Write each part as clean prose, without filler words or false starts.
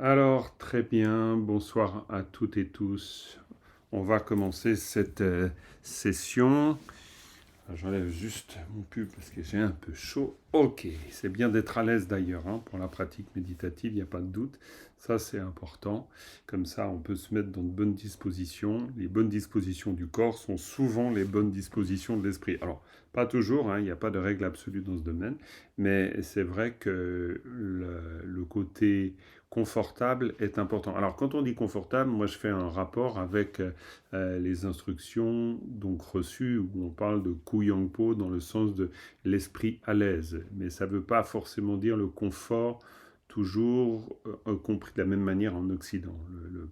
Alors, très bien, bonsoir à toutes et tous. On va commencer cette session. J'enlève juste mon pull parce que j'ai un peu chaud. Ok, c'est bien d'être à l'aise d'ailleurs pour la pratique méditative, il n'y a pas de doute. Ça, c'est important. Comme ça, on peut se mettre dans de bonnes dispositions. Les bonnes dispositions du corps sont souvent les bonnes dispositions de l'esprit. Alors, pas toujours, il n'y a pas de règle absolue dans ce domaine, mais c'est vrai que le côté confortable est important. Alors, quand on dit confortable, moi, je fais un rapport avec les instructions donc reçues où on parle de Kuyangpo dans le sens de l'esprit à l'aise. Mais ça ne veut pas forcément dire le confort toujours compris de la même manière en Occident.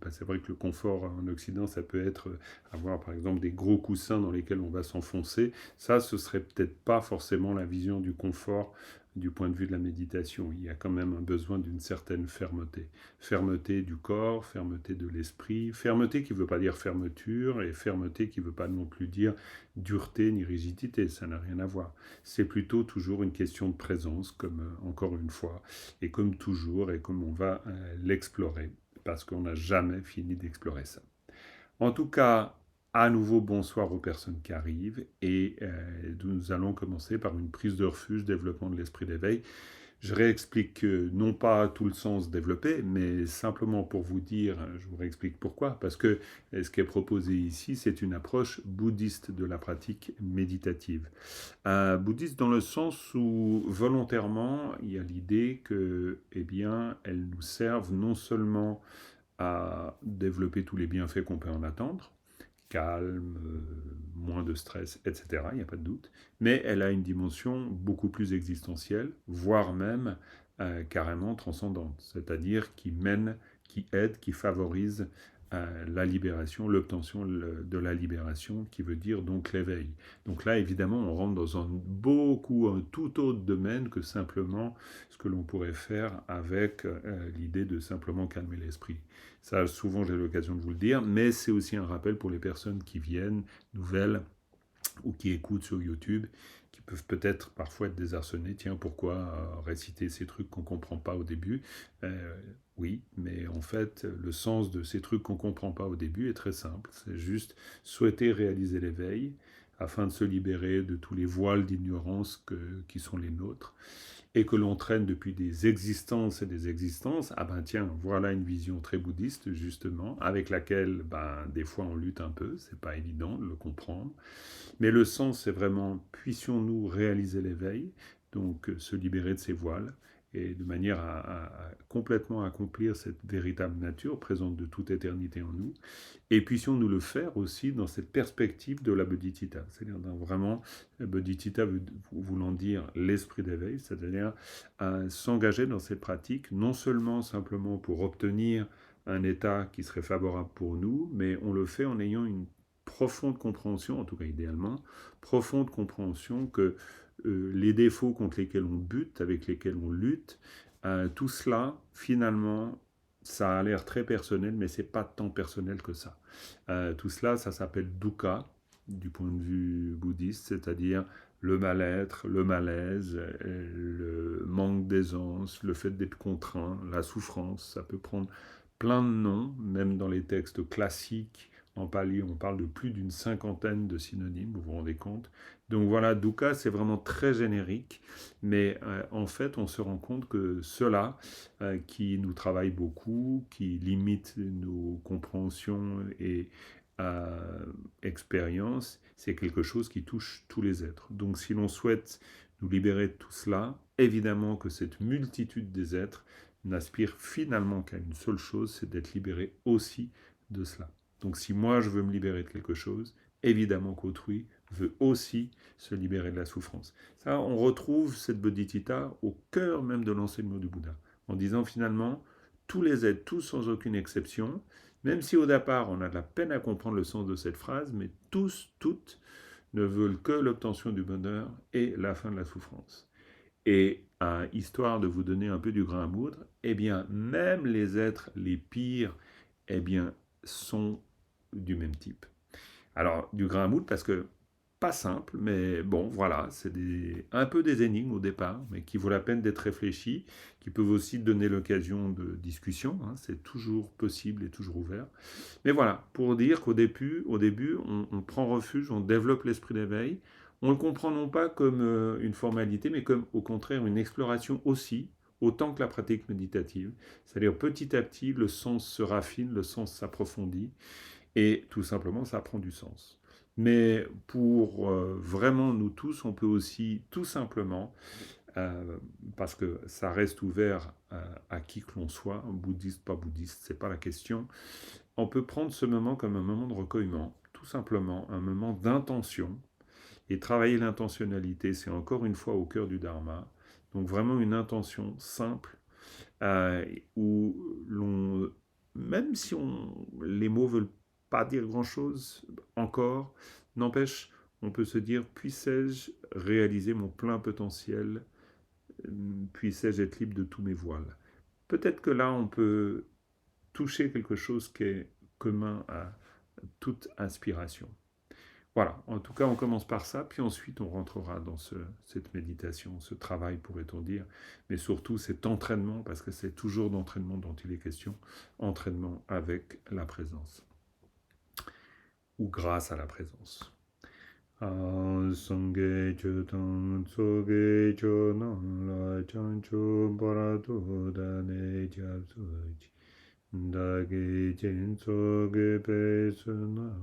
C'est vrai que le confort en Occident, ça peut être avoir par exemple des gros coussins dans lesquels on va s'enfoncer. Ça, ce serait peut-être pas forcément la vision du confort du point de vue de la méditation. Il y a quand même un besoin d'une certaine fermeté. Fermeté du corps, fermeté de l'esprit, fermeté qui ne veut pas dire fermeture, et fermeté qui ne veut pas non plus dire dureté ni rigidité, ça n'a rien à voir. C'est plutôt toujours une question de présence, comme encore une fois, et comme toujours, et comme on va l'explorer, parce qu'on n'a jamais fini d'explorer ça. En tout cas, à nouveau, bonsoir aux personnes qui arrivent, et nous allons commencer par une prise de refuge, développement de l'esprit d'éveil. Je réexplique non pas tout le sens développé, mais simplement pour vous dire, je vous réexplique pourquoi. Parce que ce qui est proposé ici, c'est une approche bouddhiste de la pratique méditative. Bouddhiste dans le sens où volontairement, il y a l'idée que, eh bien, elles nous servent non seulement à développer tous les bienfaits qu'on peut en attendre, calme, moins de stress, etc., il n'y a pas de doute, mais elle a une dimension beaucoup plus existentielle, voire même carrément transcendante, c'est-à-dire qui mène, qui aide, qui favorise la libération, l'obtention de la libération, qui veut dire donc l'éveil. Donc là, évidemment, on rentre dans un tout autre domaine que simplement ce que l'on pourrait faire avec l'idée de simplement calmer l'esprit. Ça, souvent, j'ai l'occasion de vous le dire, mais c'est aussi un rappel pour les personnes qui viennent, nouvelles, ou qui écoutent sur YouTube, qui peuvent peut-être parfois être désarçonnées. Tiens, pourquoi réciter ces trucs qu'on ne comprend pas au début Oui, mais en fait, le sens de ces trucs qu'on ne comprend pas au début est très simple. C'est juste souhaiter réaliser l'éveil afin de se libérer de tous les voiles d'ignorance qui sont les nôtres et que l'on traîne depuis des existences et des existences, ah ben tiens, voilà une vision très bouddhiste justement, avec laquelle ben, des fois on lutte un peu, c'est pas évident de le comprendre, mais le sens c'est vraiment puissions-nous réaliser l'éveil, donc se libérer de ces voiles, et de manière à complètement accomplir cette véritable nature présente de toute éternité en nous, et puissions-nous le faire aussi dans cette perspective de la bodhicitta, c'est-à-dire dans vraiment, la bodhicitta voulant dire l'esprit d'éveil, c'est-à-dire s'engager dans cette pratique, non seulement simplement pour obtenir un état qui serait favorable pour nous, mais on le fait en ayant une profonde compréhension, en tout cas idéalement, profonde compréhension que les défauts contre lesquels on bute, avec lesquels on lutte, tout cela, finalement, ça a l'air très personnel, mais c'est pas tant personnel que ça. Tout cela, ça s'appelle dukkha, du point de vue bouddhiste, c'est-à-dire le mal-être, le malaise, le manque d'aisance, le fait d'être contraint, la souffrance, ça peut prendre plein de noms, même dans les textes classiques. En pali, on parle de plus d'une cinquantaine de synonymes, vous vous rendez compte. Donc voilà, dukkha, c'est vraiment très générique, mais en fait, on se rend compte que cela, qui nous travaille beaucoup, qui limite nos compréhensions et expériences, c'est quelque chose qui touche tous les êtres. Donc si l'on souhaite nous libérer de tout cela, évidemment que cette multitude des êtres n'aspire finalement qu'à une seule chose, c'est d'être libéré aussi de cela. Donc si moi je veux me libérer de quelque chose, évidemment qu'autrui veut aussi se libérer de la souffrance. Ça, on retrouve cette bodhicitta au cœur même de l'enseignement du Bouddha, en disant finalement, tous les êtres, tous sans aucune exception, même si au départ on a de la peine à comprendre le sens de cette phrase, mais tous, toutes, ne veulent que l'obtention du bonheur et la fin de la souffrance. Et histoire de vous donner un peu du grain à moudre, eh bien, même les êtres les pires, eh bien, sont du même type. Alors, du grain à moudre parce que pas simple, mais bon, voilà, c'est un peu des énigmes au départ, mais qui vaut la peine d'être réfléchies, qui peuvent aussi donner l'occasion de discussion, hein, c'est toujours possible et toujours ouvert. Mais voilà, pour dire qu'au début, on prend refuge, on développe l'esprit d'éveil, on le comprend non pas comme une formalité, mais comme au contraire une exploration aussi, autant que la pratique méditative. C'est-à-dire petit à petit, le sens se raffine, le sens s'approfondit, et tout simplement, ça prend du sens. Mais pour vraiment nous tous, on peut aussi tout simplement, euh, parce que ça reste ouvert à qui que l'on soit, bouddhiste, pas bouddhiste, c'est pas la question, on peut prendre ce moment comme un moment de recueillement, tout simplement un moment d'intention, et travailler l'intentionnalité, c'est encore une fois au cœur du dharma, donc vraiment une intention simple, euh, où l'on, même si les mots veulent pas dire grand-chose encore, n'empêche, on peut se dire, puissais-je réaliser mon plein potentiel, puissais-je être libre de tous mes voiles. Peut-être que là, on peut toucher quelque chose qui est commun à toute inspiration. Voilà, en tout cas, on commence par ça, puis ensuite on rentrera dans cette méditation, ce travail, pourrait-on dire, mais surtout cet entraînement, parce que c'est toujours d'entraînement dont il est question, entraînement avec la présence, ou grâce à la présence. Sangye Chutang Tsoge Chonang La Chanchu Paratu Dane Japsuji Dage Chen Tsoge Pesunak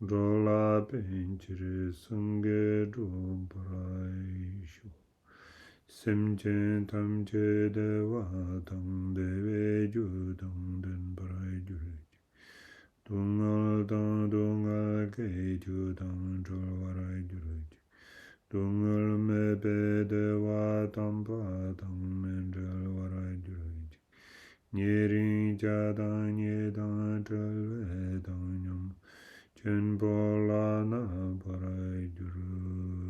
Rola Penchiri Sangye Drumpaishu Semchen Tamche Deva Tang Deve Judang Den Parai Dungal dang dungal ke ju dang chol warai juruj. Dungal me be de wa tam pa dang men chol warai juruj. Nyeri ja dang nye dang chol ve dang nyam. Chen po la na parai juruj.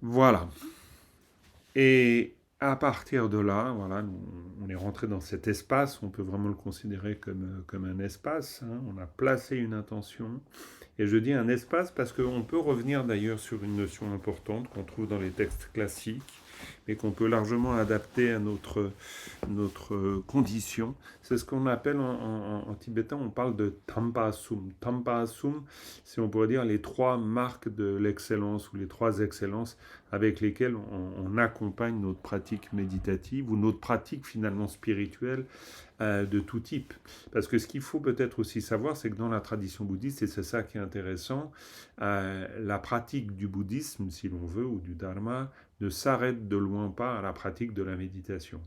Voilà. Et à partir de là, voilà, on est rentré dans cet espace, on peut vraiment le considérer comme un espace, hein. On a placé une intention, et je dis un espace parce qu'on peut revenir d'ailleurs sur une notion importante qu'on trouve dans les textes classiques, mais qu'on peut largement adapter à notre condition. C'est ce qu'on appelle en tibétain, on parle de Tampasum. Tampasum, c'est on pourrait dire les trois marques de l'excellence ou les trois excellences avec lesquelles on accompagne notre pratique méditative ou notre pratique finalement spirituelle de tout type. Parce que ce qu'il faut peut-être aussi savoir, c'est que dans la tradition bouddhiste, et c'est ça qui est intéressant, la pratique du bouddhisme, si l'on veut, ou du dharma, ne s'arrête de loin pas à la pratique de la méditation.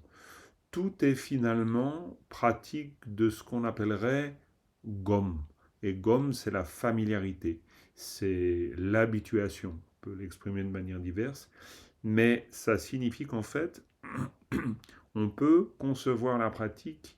Tout est finalement pratique de ce qu'on appellerait gom. Et gom, c'est la familiarité, c'est l'habituation. On peut l'exprimer de manière diverse, mais ça signifie qu'en fait, on peut concevoir la pratique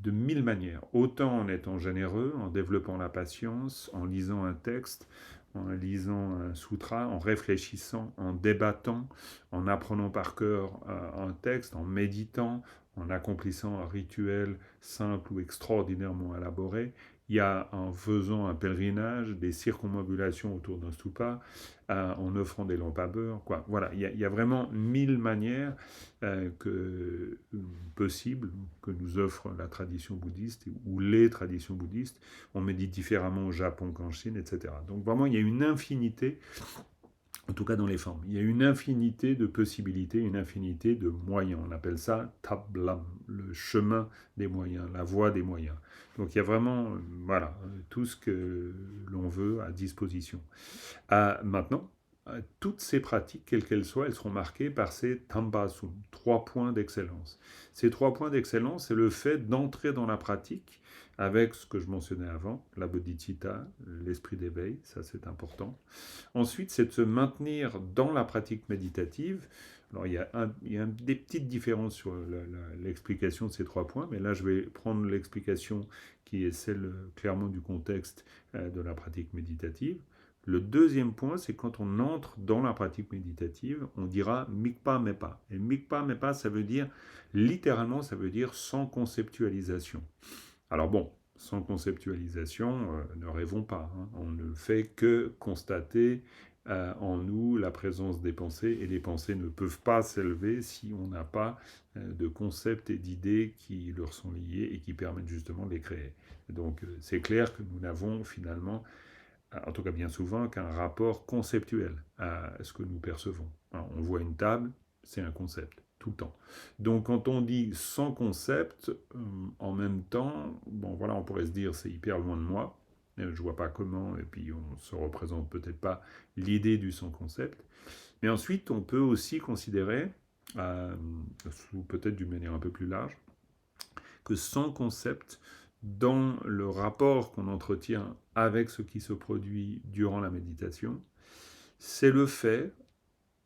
de mille manières, autant en étant généreux, en développant la patience, en lisant un texte, en lisant un sutra, en réfléchissant, en débattant, en apprenant par cœur un texte, en méditant, en accomplissant un rituel simple ou extraordinairement élaboré. Il y a en faisant un pèlerinage, des circumambulations autour d'un stupa, en offrant des lampes à beurre, quoi. Voilà, il y a vraiment mille manières possibles que nous offre la tradition bouddhiste ou les traditions bouddhistes. On médite différemment au Japon qu'en Chine, etc. Donc vraiment, il y a une infinité, en tout cas dans les formes, il y a une infinité de possibilités, une infinité de moyens. On appelle ça tablam, le chemin des moyens, la voie des moyens. Donc il y a vraiment, voilà, tout ce que l'on veut à disposition. Maintenant, toutes ces pratiques, quelles qu'elles soient, elles seront marquées par ces tambasum, 3 points d'excellence. Ces 3 points d'excellence, c'est le fait d'entrer dans la pratique avec ce que je mentionnais avant, la bodhicitta, l'esprit d'éveil, ça c'est important. Ensuite, c'est de se maintenir dans la pratique méditative. Alors, il y a des petites différences sur l'explication de ces 3 points, mais là, je vais prendre l'explication qui est celle clairement du contexte de la pratique méditative. Le deuxième point, c'est quand on entre dans la pratique méditative, on dira mikpa mepa. Et mikpa mepa, ça veut dire, littéralement, ça veut dire sans conceptualisation. Alors bon, sans conceptualisation, ne rêvons pas. Hein. On ne fait que constater en nous la présence des pensées, et les pensées ne peuvent pas s'élever si on n'a pas de concepts et d'idées qui leur sont liés et qui permettent justement de les créer. Donc c'est clair que nous n'avons finalement, en tout cas bien souvent, qu'un rapport conceptuel à ce que nous percevons. Alors, on voit une table, c'est un concept, tout le temps. Donc quand on dit sans concept, en même temps, bon voilà, on pourrait se dire c'est hyper loin de moi, je vois pas comment, et puis on se représente peut-être pas l'idée du sans concept. Mais ensuite, on peut aussi considérer, sous peut-être d'une manière un peu plus large, que sans concept, dans le rapport qu'on entretient avec ce qui se produit durant la méditation, c'est le fait,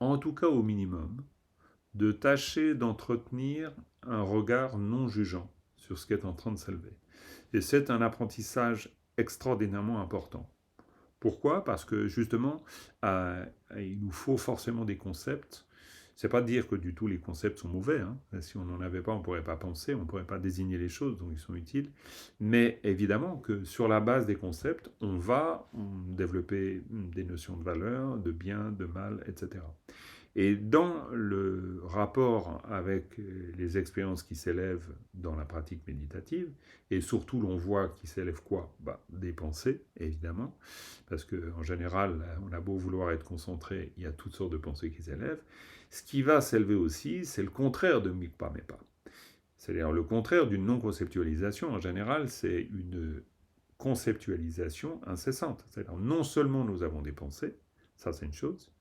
en tout cas au minimum, de tâcher d'entretenir un regard non jugeant sur ce qui est en train de s'élever. Et c'est un apprentissage extraordinairement important. Pourquoi? Parce que justement, il nous faut forcément des concepts. C'est pas dire que du tout les concepts sont mauvais. Hein. Si on n'en avait pas, on ne pourrait pas penser, on ne pourrait pas désigner les choses, donc ils sont utiles. Mais évidemment que sur la base des concepts, on va développer des notions de valeur, de bien, de mal, etc. Et dans le rapport avec les expériences qui s'élèvent dans la pratique méditative, et surtout l'on voit qui s'élèvent quoi? Des pensées, évidemment, parce qu'en général, on a beau vouloir être concentré, il y a toutes sortes de pensées qui s'élèvent. Ce qui va s'élever aussi, c'est le contraire de mikpa mepa. C'est-à-dire le contraire d'une non-conceptualisation. En général, c'est une conceptualisation incessante. C'est-à-dire non seulement nous avons des pensées, ça c'est une chose,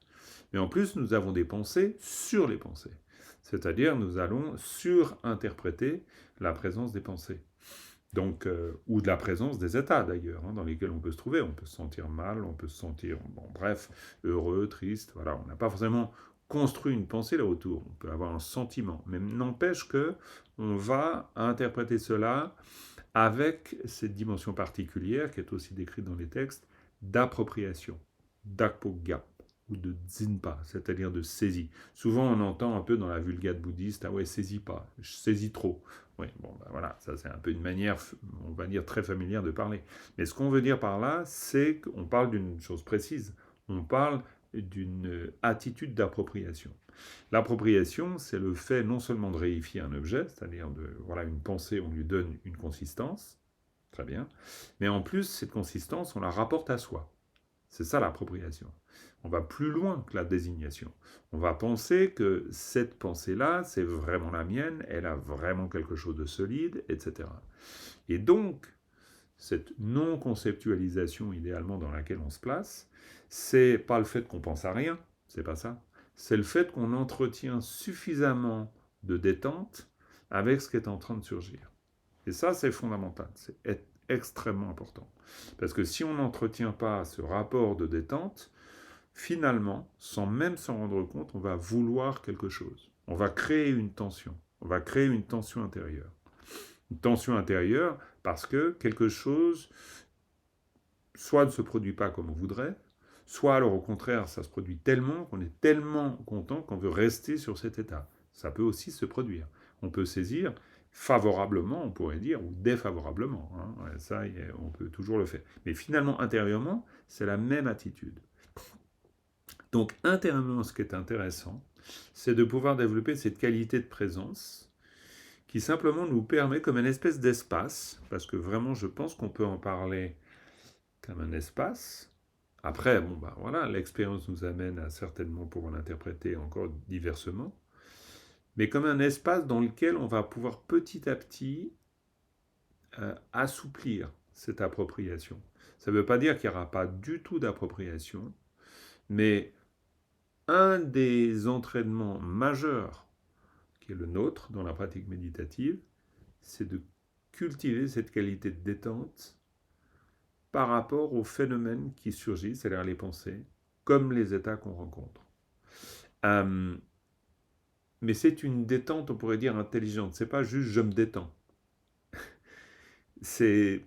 mais en plus, nous avons des pensées sur les pensées. C'est-à-dire, nous allons surinterpréter la présence des pensées. Donc, ou de la présence des états d'ailleurs, hein, dans lesquels on peut se trouver. On peut se sentir mal, on peut se sentir, bon, bref, heureux, triste. Voilà, on n'a pas forcément construit une pensée là autour. On peut avoir un sentiment, mais n'empêche que on va interpréter cela avec cette dimension particulière qui est aussi décrite dans les textes d'appropriation, d'akpogya ou de dzinpa, c'est-à-dire de saisie. Souvent, on entend un peu dans la vulgate bouddhiste, ah ouais, saisis pas, je saisis trop. Oui, bon, voilà, ça c'est un peu une manière, on va dire, très familière de parler. Mais ce qu'on veut dire par là, c'est qu'on parle d'une chose précise. On parle d'une attitude d'appropriation. L'appropriation, c'est le fait non seulement de réifier un objet, c'est-à-dire voilà, une pensée, on lui donne une consistance, très bien, mais en plus, cette consistance, on la rapporte à soi. C'est ça l'appropriation. On va plus loin que la désignation. On va penser que cette pensée-là, c'est vraiment la mienne, elle a vraiment quelque chose de solide, etc. Et donc, cette non-conceptualisation idéalement dans laquelle on se place, c'est pas le fait qu'on pense à rien, c'est pas ça. C'est le fait qu'on entretient suffisamment de détente avec ce qui est en train de surgir. Et ça, c'est fondamental, c'est extrêmement important. Parce que si on n'entretient pas ce rapport de détente, finalement, sans même s'en rendre compte, on va vouloir quelque chose. On va créer une tension. On va créer une tension intérieure. Une tension intérieure parce que quelque chose soit ne se produit pas comme on voudrait, soit alors au contraire, ça se produit tellement qu'on est tellement content qu'on veut rester sur cet état. Ça peut aussi se produire. On peut saisir favorablement, on pourrait dire, ou défavorablement. Hein. Ça, on peut toujours le faire. Mais finalement, intérieurement, c'est la même attitude. Donc, intérieurement, ce qui est intéressant, c'est de pouvoir développer cette qualité de présence qui simplement nous permet, comme une espèce d'espace, parce que vraiment, je pense qu'on peut en parler comme un espace. Après, bon, voilà, l'expérience nous amène à certainement pouvoir l'interpréter encore diversement, mais comme un espace dans lequel on va pouvoir petit à petit assouplir cette appropriation. Ça ne veut pas dire qu'il n'y aura pas du tout d'appropriation, mais un des entraînements majeurs qui est le nôtre dans la pratique méditative, c'est de cultiver cette qualité de détente par rapport aux phénomènes qui surgissent, c'est-à-dire les pensées, comme les états qu'on rencontre. Mais c'est une détente, on pourrait dire, intelligente. C'est pas juste je me détends. C'est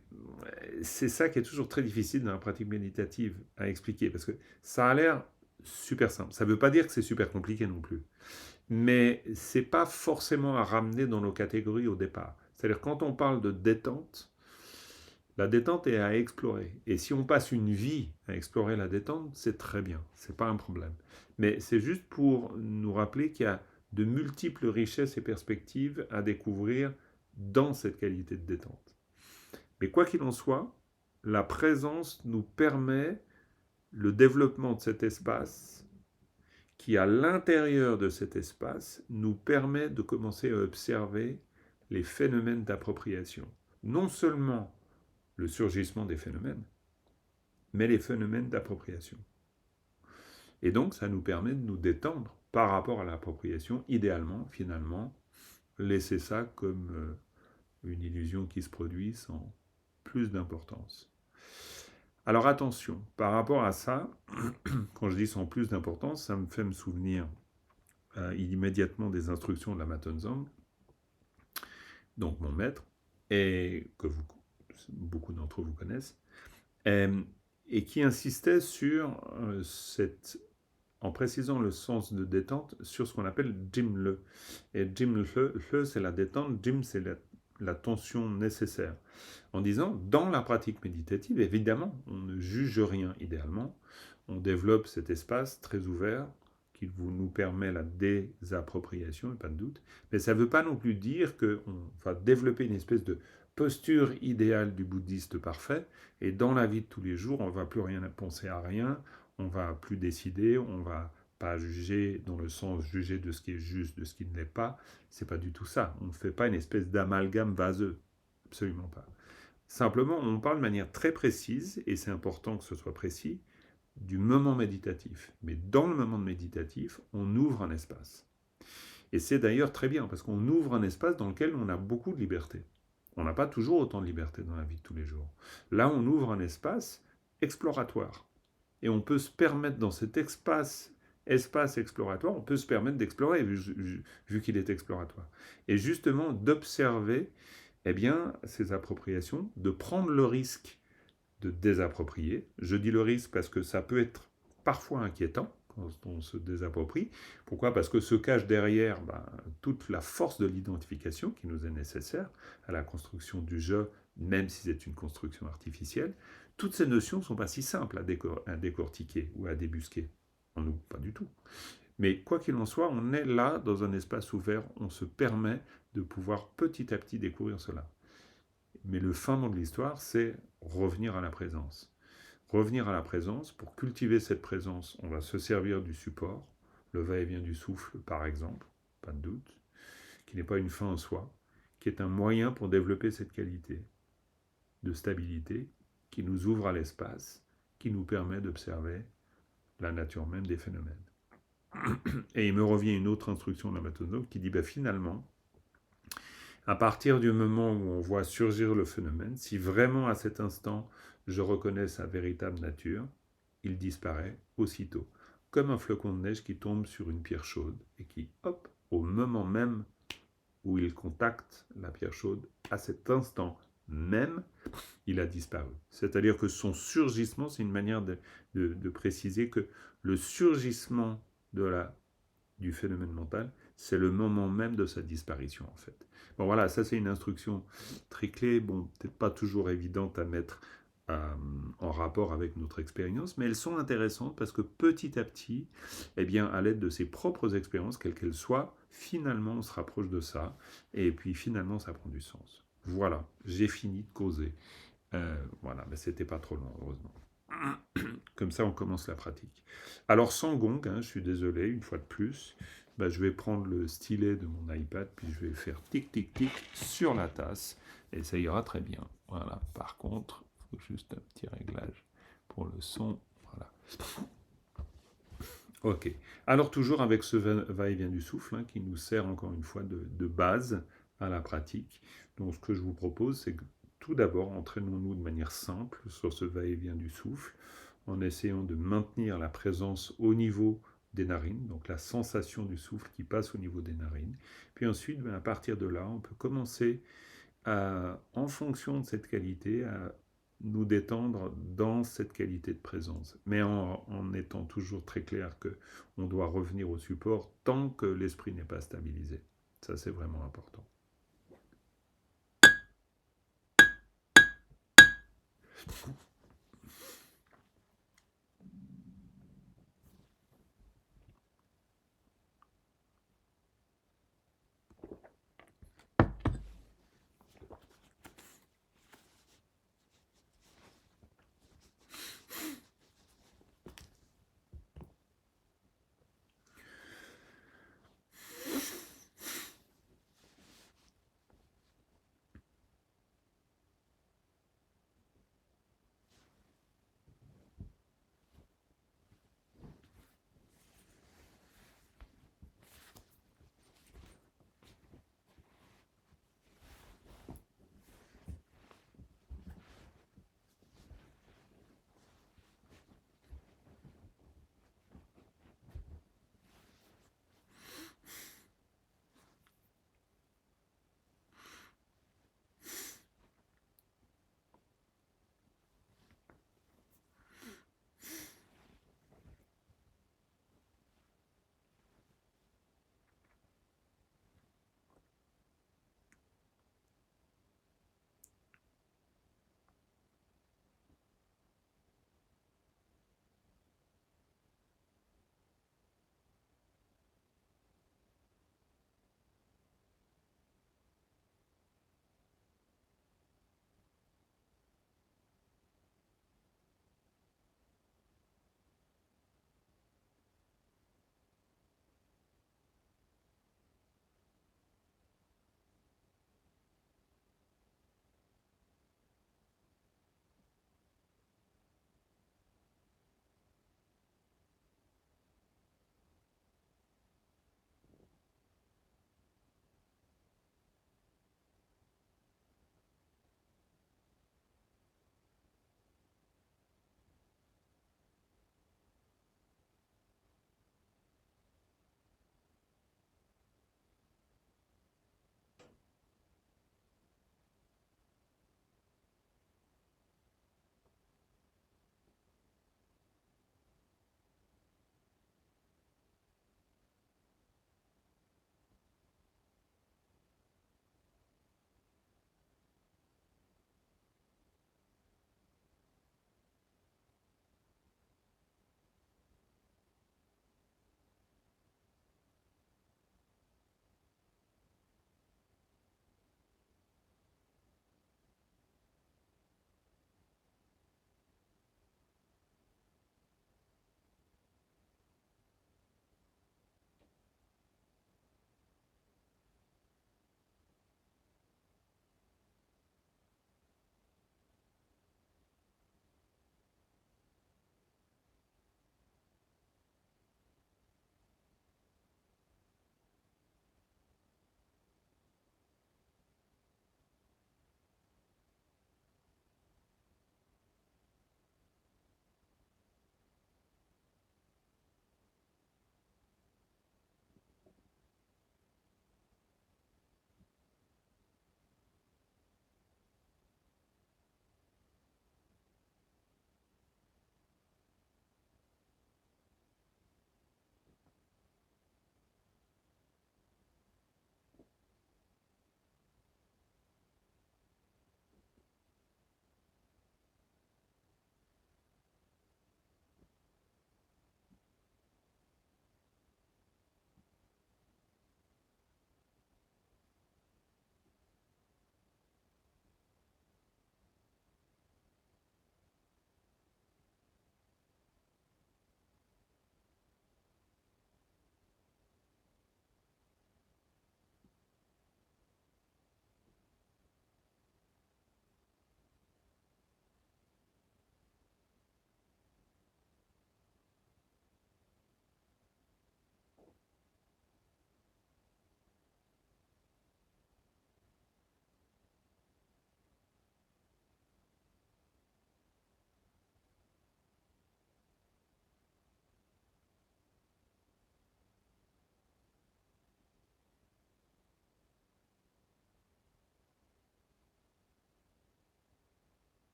ça qui est toujours très difficile dans la pratique méditative à expliquer, parce que ça a l'air super simple. Ça ne veut pas dire que c'est super compliqué non plus. Mais c'est pas forcément à ramener dans nos catégories au départ. C'est-à-dire quand on parle de détente, la détente est à explorer. Et si on passe une vie à explorer la détente, c'est très bien, c'est pas un problème. Mais c'est juste pour nous rappeler qu'il y a de multiples richesses et perspectives à découvrir dans cette qualité de détente. Mais quoi qu'il en soit, la présence nous permet le développement de cet espace qui, à l'intérieur de cet espace, nous permet de commencer à observer les phénomènes d'appropriation. Non seulement le surgissement des phénomènes, mais les phénomènes d'appropriation. Et donc, ça nous permet de nous détendre par rapport à l'appropriation, idéalement, finalement, laisser ça comme une illusion qui se produit sans plus d'importance. Alors attention, par rapport à ça, quand je dis sans plus d'importance, ça me fait me souvenir immédiatement des instructions de la Matenzang, donc mon maître, et que beaucoup d'entre vous connaissent, et qui insistait sur en précisant le sens de détente, sur ce qu'on appelle Jim Le. Et Jim Le, c'est la détente, Jim, c'est la tension nécessaire. En disant, dans la pratique méditative, évidemment, on ne juge rien idéalement, on développe cet espace très ouvert qui nous permet la désappropriation, pas de doute, mais ça ne veut pas non plus dire qu'on va développer une espèce de posture idéale du bouddhiste parfait, et dans la vie de tous les jours, on ne va plus rien penser à rien, on ne va plus décider, on ne va pas juger dans le sens juger de ce qui est juste, de ce qui ne l'est pas, c'est pas du tout ça. On ne fait pas une espèce d'amalgame vaseux, absolument pas. Simplement, on parle de manière très précise, et c'est important que ce soit précis, du moment méditatif. Mais dans le moment méditatif, on ouvre un espace. Et c'est d'ailleurs très bien, parce qu'on ouvre un espace dans lequel on a beaucoup de liberté. On n'a pas toujours autant de liberté dans la vie de tous les jours. Là, on ouvre un espace exploratoire. Et on peut se permettre, dans cet espace exploratoire, on peut se permettre d'explorer, vu qu'il est exploratoire. Et justement, d'observer ces appropriations, de prendre le risque de désapproprier. Je dis le risque parce que ça peut être parfois inquiétant quand on se désapproprie. Pourquoi ? Parce que se cache derrière toute la force de l'identification qui nous est nécessaire à la construction du jeu, même si c'est une construction artificielle. Toutes ces notions ne sont pas si simples à décortiquer ou à débusquer. En nous, pas du tout. Mais quoi qu'il en soit, on est là dans un espace ouvert, on se permet de pouvoir petit à petit découvrir cela. Mais le fin mot de l'histoire, c'est revenir à la présence. Revenir à la présence, pour cultiver cette présence, on va se servir du support, le va-et-vient du souffle par exemple, pas de doute, qui n'est pas une fin en soi, qui est un moyen pour développer cette qualité de stabilité, qui nous ouvre à l'espace, qui nous permet d'observer la nature même des phénomènes. Et il me revient une autre instruction de la Matenzang qui dit finalement, à partir du moment où on voit surgir le phénomène, si vraiment à cet instant je reconnais sa véritable nature, il disparaît aussitôt, comme un flocon de neige qui tombe sur une pierre chaude et qui, hop, au moment même où il contacte la pierre chaude, à cet instant même, il a disparu. C'est-à-dire que son surgissement, c'est une manière de préciser que le surgissement du phénomène mental, c'est le moment même de sa disparition en fait. Bon voilà, ça c'est une instruction très clé, peut-être pas toujours évidente à mettre en rapport avec notre expérience, mais elles sont intéressantes parce que petit à petit, à l'aide de ses propres expériences, quelles qu'elles soient, finalement on se rapproche de ça, et puis finalement ça prend du sens. Voilà, j'ai fini de causer. Voilà, mais c'était pas trop long, heureusement. Comme ça, on commence la pratique. Alors, sans gong, je suis désolé, une fois de plus, je vais prendre le stylet de mon iPad, puis je vais faire tic, tic, tic sur la tasse, et ça ira très bien. Voilà, par contre, il faut juste un petit réglage pour le son. Voilà. Ok. Alors, toujours avec ce va-et-vient du souffle, qui nous sert encore une fois de base à la pratique. Donc ce que je vous propose, c'est que tout d'abord, entraînons-nous de manière simple sur ce va-et-vient du souffle, en essayant de maintenir la présence au niveau des narines, donc la sensation du souffle qui passe au niveau des narines. Puis ensuite, à partir de là, on peut commencer en fonction de cette qualité, à nous détendre dans cette qualité de présence, mais en étant toujours très clair que on doit revenir au support tant que l'esprit n'est pas stabilisé. Ça, c'est vraiment important.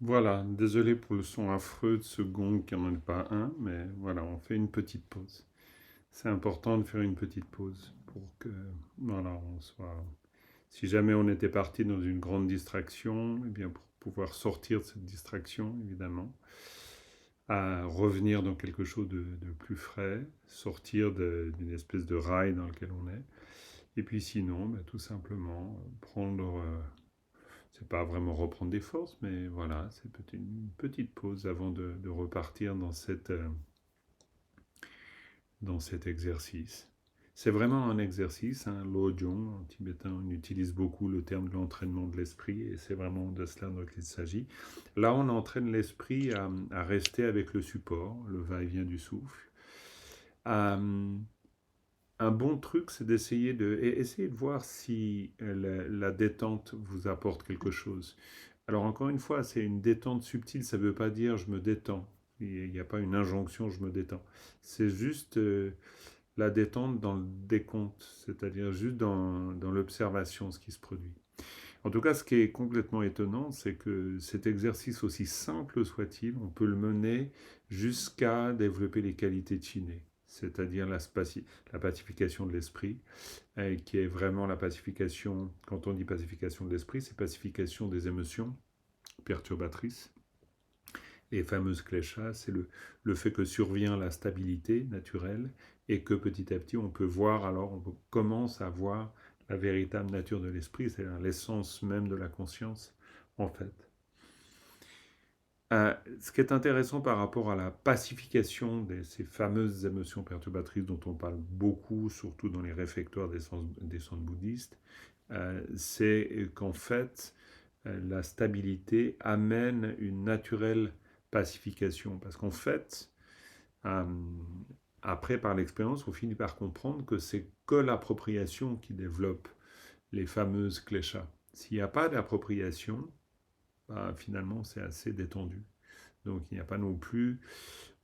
Voilà, désolé pour le son affreux de ce gong qui n'en est pas un, mais voilà, on fait une petite pause. C'est important de faire une petite pause pour que, voilà, on soit... Si jamais on était parti dans une grande distraction, eh bien pour pouvoir sortir de cette distraction, évidemment, à revenir dans quelque chose de plus frais, sortir d'une espèce de rail dans lequel on est. Et puis sinon, bah, tout simplement, prendre, c'est pas vraiment reprendre des forces, mais voilà, c'est peut-être une petite pause avant de repartir dans cet exercice. C'est vraiment un exercice, hein, Lojong, en tibétain, on utilise beaucoup le terme de l'entraînement de l'esprit, et c'est vraiment de cela dont il s'agit. Là, on entraîne l'esprit à rester avec le support, le va-et-vient du souffle. Un bon truc, c'est essayer de voir si la détente vous apporte quelque chose. Alors encore une fois, c'est une détente subtile, ça ne veut pas dire je me détends. Il n'y a pas une injonction je me détends. C'est juste la détente dans le décompte, c'est-à-dire juste dans l'observation, ce qui se produit. En tout cas, ce qui est complètement étonnant, c'est que cet exercice, aussi simple soit-il, on peut le mener jusqu'à développer les qualités de Chiné, c'est-à-dire la pacification de l'esprit, qui est vraiment la pacification, quand on dit pacification de l'esprit, c'est pacification des émotions perturbatrices. Les fameuses kleshas, c'est le fait que survient la stabilité naturelle et que petit à petit on peut voir, alors on commence à voir la véritable nature de l'esprit, c'est-à-dire l'essence même de la conscience, en fait. Ce qui est intéressant par rapport à la pacification de ces fameuses émotions perturbatrices dont on parle beaucoup, surtout dans les réfectoires des centres bouddhistes, c'est qu'en fait, la stabilité amène une naturelle pacification. Parce qu'en fait, euh, après, par l'expérience, on finit par comprendre que c'est que l'appropriation qui développe les fameuses kleshas. S'il n'y a pas d'appropriation, bah, finalement, c'est assez détendu. Donc, il n'y a pas non plus,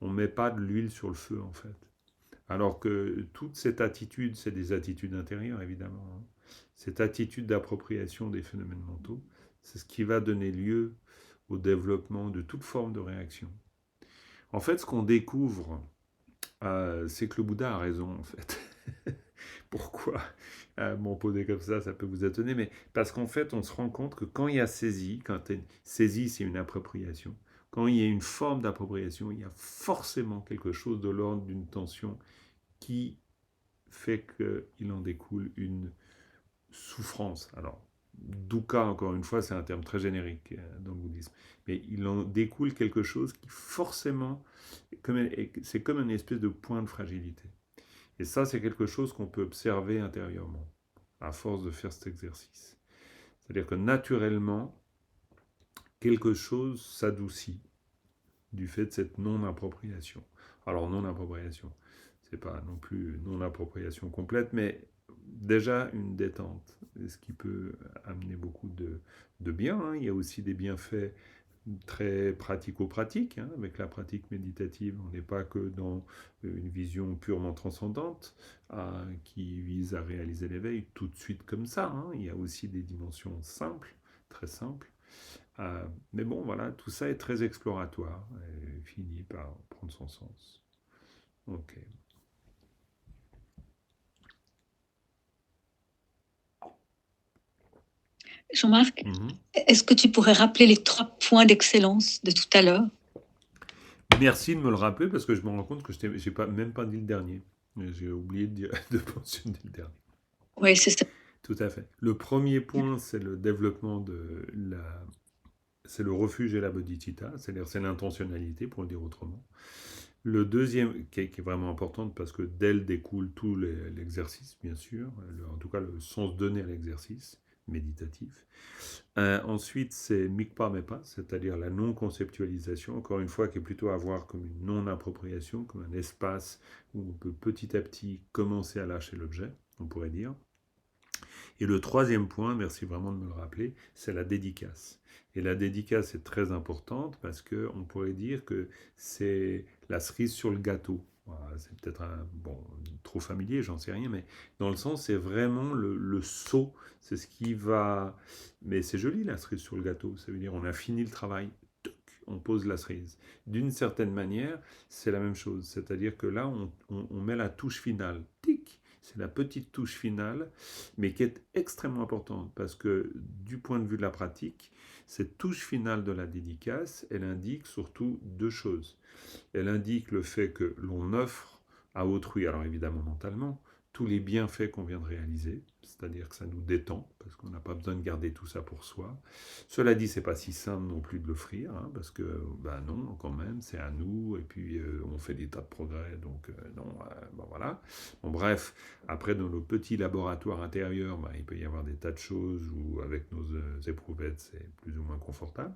on ne met pas de l'huile sur le feu, en fait. Alors que toute cette attitude, c'est des attitudes intérieures, évidemment. Hein. Cette attitude d'appropriation des phénomènes mentaux, c'est ce qui va donner lieu au développement de toute forme de réaction. En fait, ce qu'on découvre, c'est que le Bouddha a raison, en fait. Pourquoi Bon, posé comme ça peut vous étonner, mais parce qu'en fait, on se rend compte que quand il y a saisie, saisie, c'est une appropriation. Quand il y a une forme d'appropriation, il y a forcément quelque chose de l'ordre d'une tension qui fait qu'il en découle une souffrance. Alors, dukkha, encore une fois, c'est un terme très générique dans le bouddhisme, mais il en découle quelque chose qui forcément, c'est comme une espèce de point de fragilité. Et ça, c'est quelque chose qu'on peut observer intérieurement, à force de faire cet exercice. C'est-à-dire que naturellement, quelque chose s'adoucit du fait de cette non-appropriation. Alors, non-appropriation, c'est pas non plus non-appropriation complète, mais déjà une détente, ce qui peut amener beaucoup de bien. Hein. Il y a aussi des bienfaits très pratico-pratiques. Hein. Avec la pratique méditative, on n'est pas que dans une vision purement transcendante qui vise à réaliser l'éveil tout de suite comme ça. Hein. Il y a aussi des dimensions simples, très simples. Mais bon, voilà, tout ça est très exploratoire et finit par prendre son sens. Ok. Jean-Marc, Mhm. est-ce que tu pourrais rappeler les 3 points d'excellence de tout à l'heure? Merci de me le rappeler parce que je me rends compte que je n'ai même pas dit le dernier. J'ai oublié de mentionner le dernier. Oui, c'est ça. Tout à fait. Le premier point, c'est le développement c'est le refuge et la bodhicitta, c'est-à-dire c'est l'intentionnalité, pour le dire autrement. Le deuxième, qui est vraiment importante parce que d'elle découle tout l'exercice, bien sûr, en tout cas le sens donné à l'exercice méditatif. Ensuite, c'est mikpa mepa, c'est-à-dire la non-conceptualisation, encore une fois, qui est plutôt à voir comme une non-appropriation, comme un espace où on peut petit à petit commencer à lâcher l'objet, on pourrait dire. Et le troisième point, merci vraiment de me le rappeler, c'est la dédicace. Et la dédicace est très importante parce qu'on pourrait dire que c'est la cerise sur le gâteau. Voilà, c'est peut-être trop familier, j'en sais rien, mais dans le sens, c'est vraiment le saut, c'est ce qui va... Mais c'est joli la cerise sur le gâteau, ça veut dire on a fini le travail. on pose la cerise. D'une certaine manière, c'est la même chose. C'est-à-dire que là, on met la touche finale. Tic! C'est la petite touche finale, mais qui est extrêmement importante parce que du point de vue de la pratique, cette touche finale de la dédicace, elle indique surtout deux choses. Elle indique le fait que l'on offre à autrui, alors évidemment mentalement, tous les bienfaits qu'on vient de réaliser, c'est-à-dire que ça nous détend, parce qu'on n'a pas besoin de garder tout ça pour soi. Cela dit, c'est pas si simple non plus de l'offrir, hein, parce que, ben non, quand même, c'est à nous, et puis on fait des tas de progrès, donc non, ben voilà. Bon, bref, après, dans nos petits laboratoires intérieurs, ben, il peut y avoir des tas de choses où, avec nos éprouvettes, c'est plus ou moins confortable.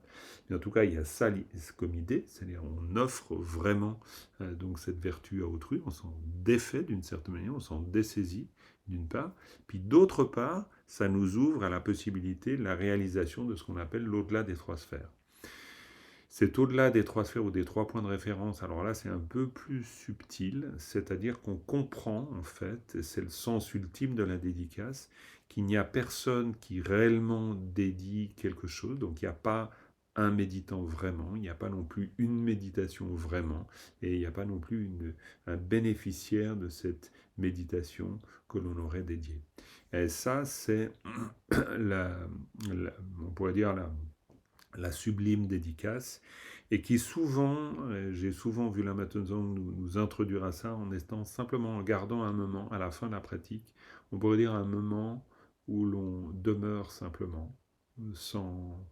Mais en tout cas, il y a ça comme idée, c'est-à-dire on offre vraiment donc cette vertu à autrui, on s'en défait d'une certaine manière, on s'en dessaisit d'une part, puis d'autre part, ça nous ouvre à la possibilité de la réalisation de ce qu'on appelle l'au-delà des trois sphères. C'est au-delà des trois sphères ou des trois points de référence, alors là c'est un peu plus subtil, c'est-à-dire qu'on comprend en fait, c'est le sens ultime de la dédicace, qu'il n'y a personne qui réellement dédie quelque chose, donc il n'y a pas un méditant vraiment, il n'y a pas non plus une méditation vraiment, et il n'y a pas non plus un bénéficiaire de cette méditation que l'on aurait dédiée. Et ça, c'est on pourrait dire la sublime dédicace, et qui souvent, j'ai souvent vu la Matenzong nous introduire à ça en étant simplement en gardant un moment à la fin de la pratique, on pourrait dire un moment où l'on demeure simplement, sans...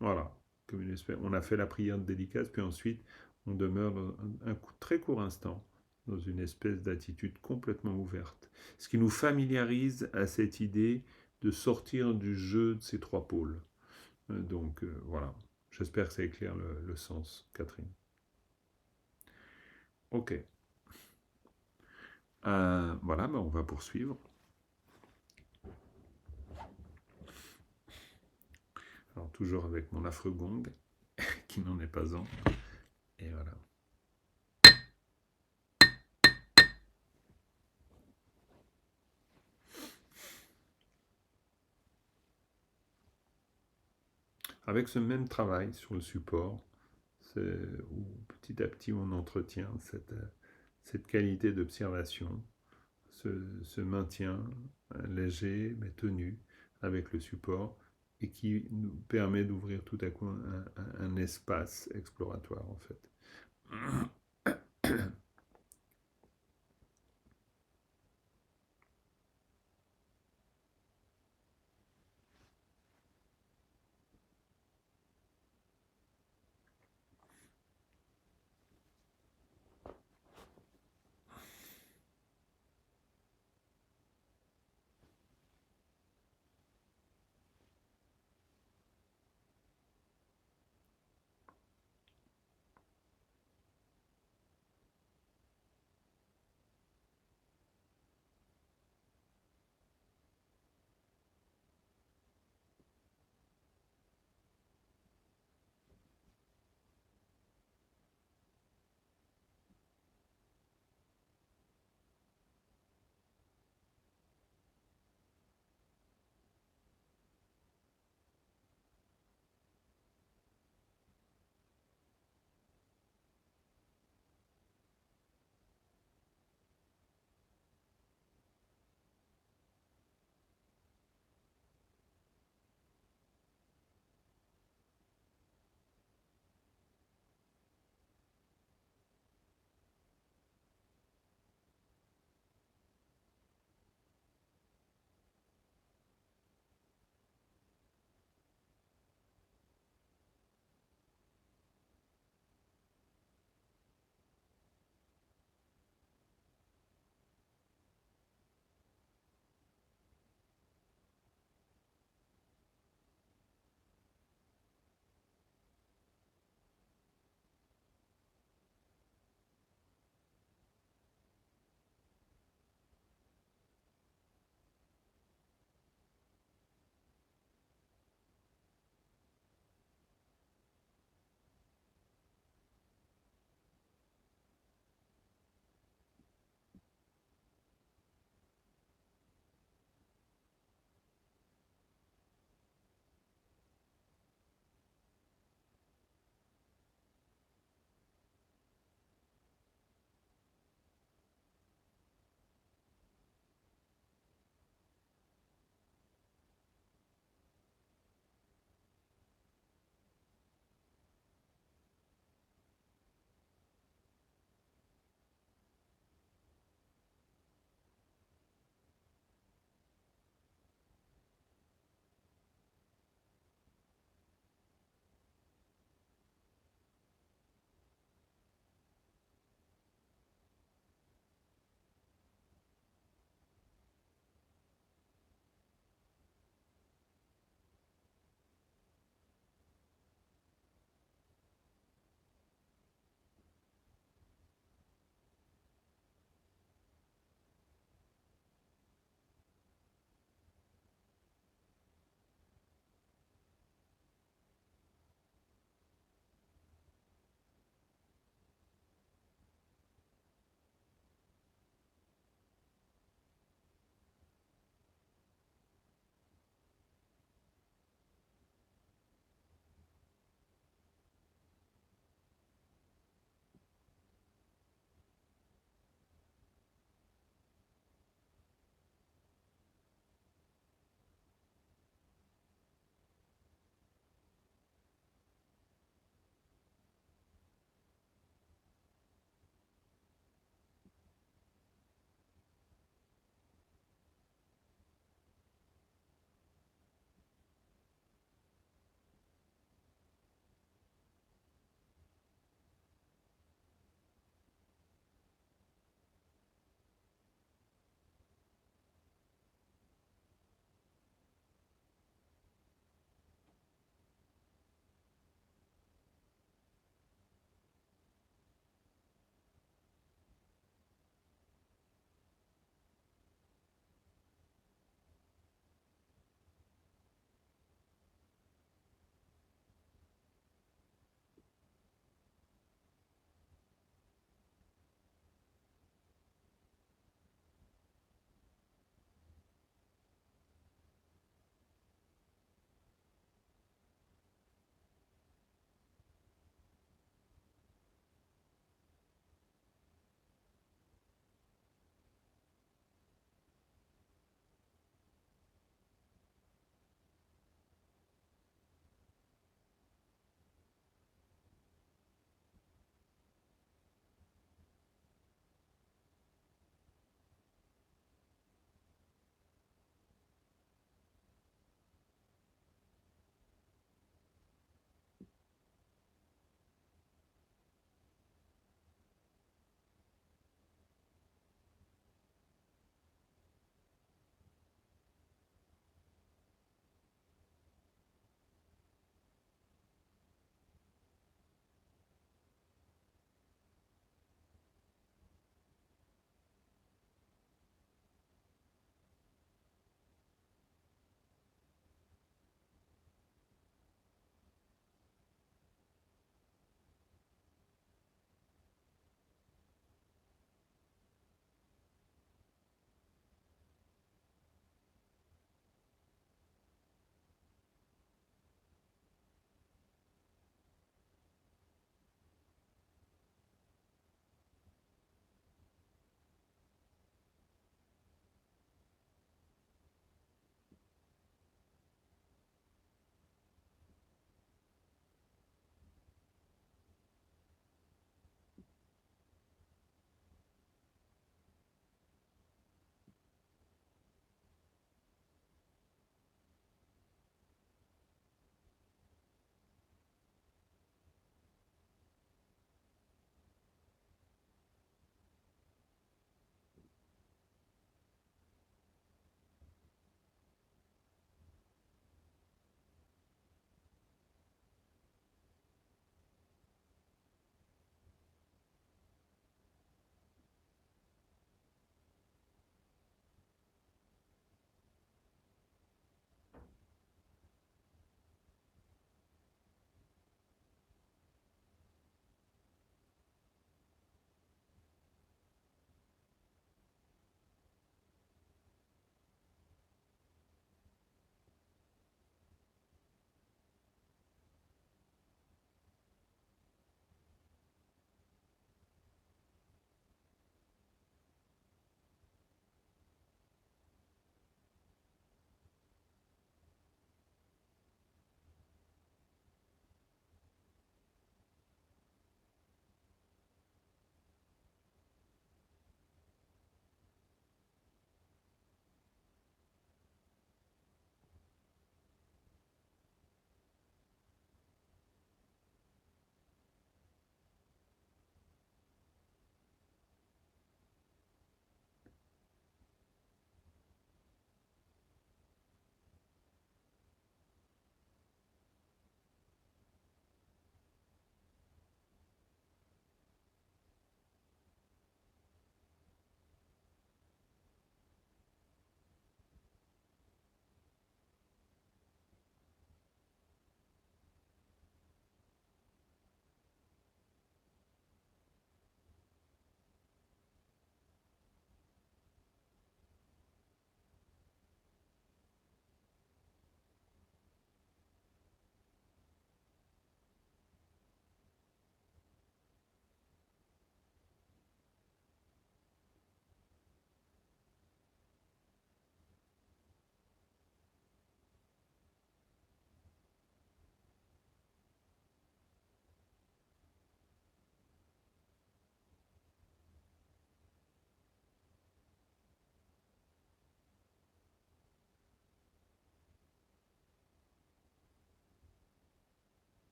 Voilà, comme une espèce, on a fait la prière de dédicace, puis ensuite on demeure dans un très court instant, dans une espèce d'attitude complètement ouverte. Ce qui nous familiarise à cette idée de sortir du jeu de ces trois pôles. Donc voilà, j'espère que ça éclaire le sens, Catherine. Ok. Voilà, ben on va poursuivre. Alors toujours avec mon affreux gong, qui n'en est pas un. Et voilà. Avec ce même travail sur le support, où petit à petit on entretient cette qualité d'observation, ce maintien léger mais tenu avec le support, et qui nous permet d'ouvrir tout à coup un espace exploratoire en fait.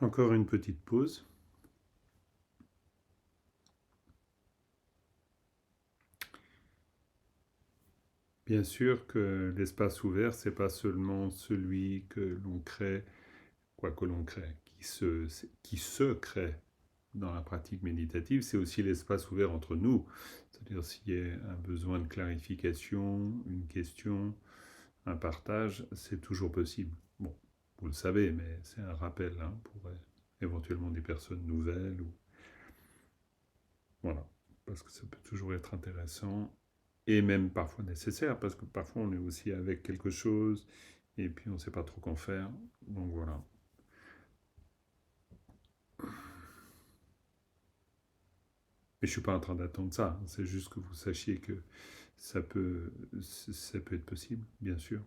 Encore une petite pause. Bien sûr que l'espace ouvert, c'est pas seulement celui que l'on crée, quoi que l'on crée, qui se crée dans la pratique méditative, c'est aussi l'espace ouvert entre nous. C'est-à-dire s'il y a un besoin de clarification, une question, un partage, c'est toujours possible. Bon, vous le savez, mais c'est un rappel pour éventuellement des personnes nouvelles. Voilà, parce que ça peut toujours être intéressant et même parfois nécessaire, parce que parfois on est aussi avec quelque chose et puis on ne sait pas trop qu'en faire. Donc voilà. Mais je ne suis pas en train d'attendre ça, c'est juste que vous sachiez que ça peut, ça peut être possible, bien sûr.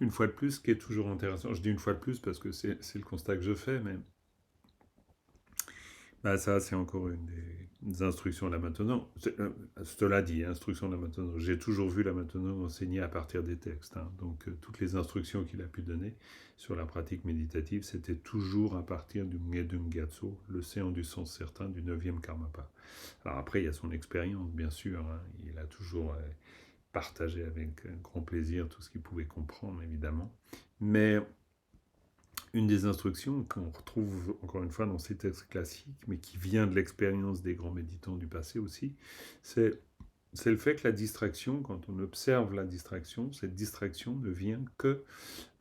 Une fois de plus, ce qui est toujours intéressant, je dis une fois de plus parce que c'est le constat que je fais, mais bah ça, c'est encore une des instructions de la maintenance. Cela dit, instruction de la maintenance. J'ai toujours vu la maintenance enseigner à partir des textes. Donc, toutes les instructions qu'il a pu donner sur la pratique méditative, c'était toujours à partir du Ngedung Gyatso, l'océan du sens certain du 9e Karmapa. Alors après, il y a son expérience, bien sûr. Il a toujours partagé avec grand plaisir tout ce qu'il pouvait comprendre, évidemment. Mais une des instructions qu'on retrouve encore une fois dans ces textes classiques, mais qui vient de l'expérience des grands méditants du passé aussi, c'est le fait que la distraction, quand on observe la distraction, cette distraction ne vient que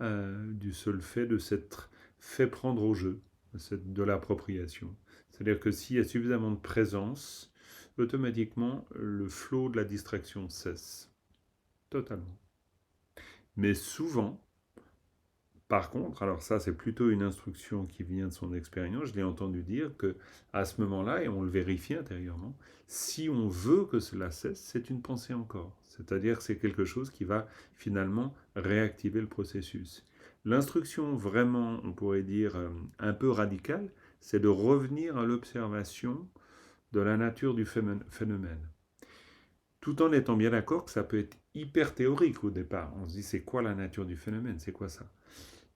du seul fait de s'être fait prendre au jeu, de l'appropriation. C'est-à-dire que s'il y a suffisamment de présence, automatiquement, le flot de la distraction cesse. Totalement. Mais souvent, par contre, alors ça c'est plutôt une instruction qui vient de son expérience, je l'ai entendu dire que à ce moment-là, et on le vérifie intérieurement, si on veut que cela cesse, c'est une pensée encore. C'est-à-dire que c'est quelque chose qui va finalement réactiver le processus. L'instruction vraiment, on pourrait dire, un peu radicale, c'est de revenir à l'observation de la nature du phénomène. Tout en étant bien d'accord que ça peut être hyper théorique au départ. On se dit c'est quoi la nature du phénomène, c'est quoi ça?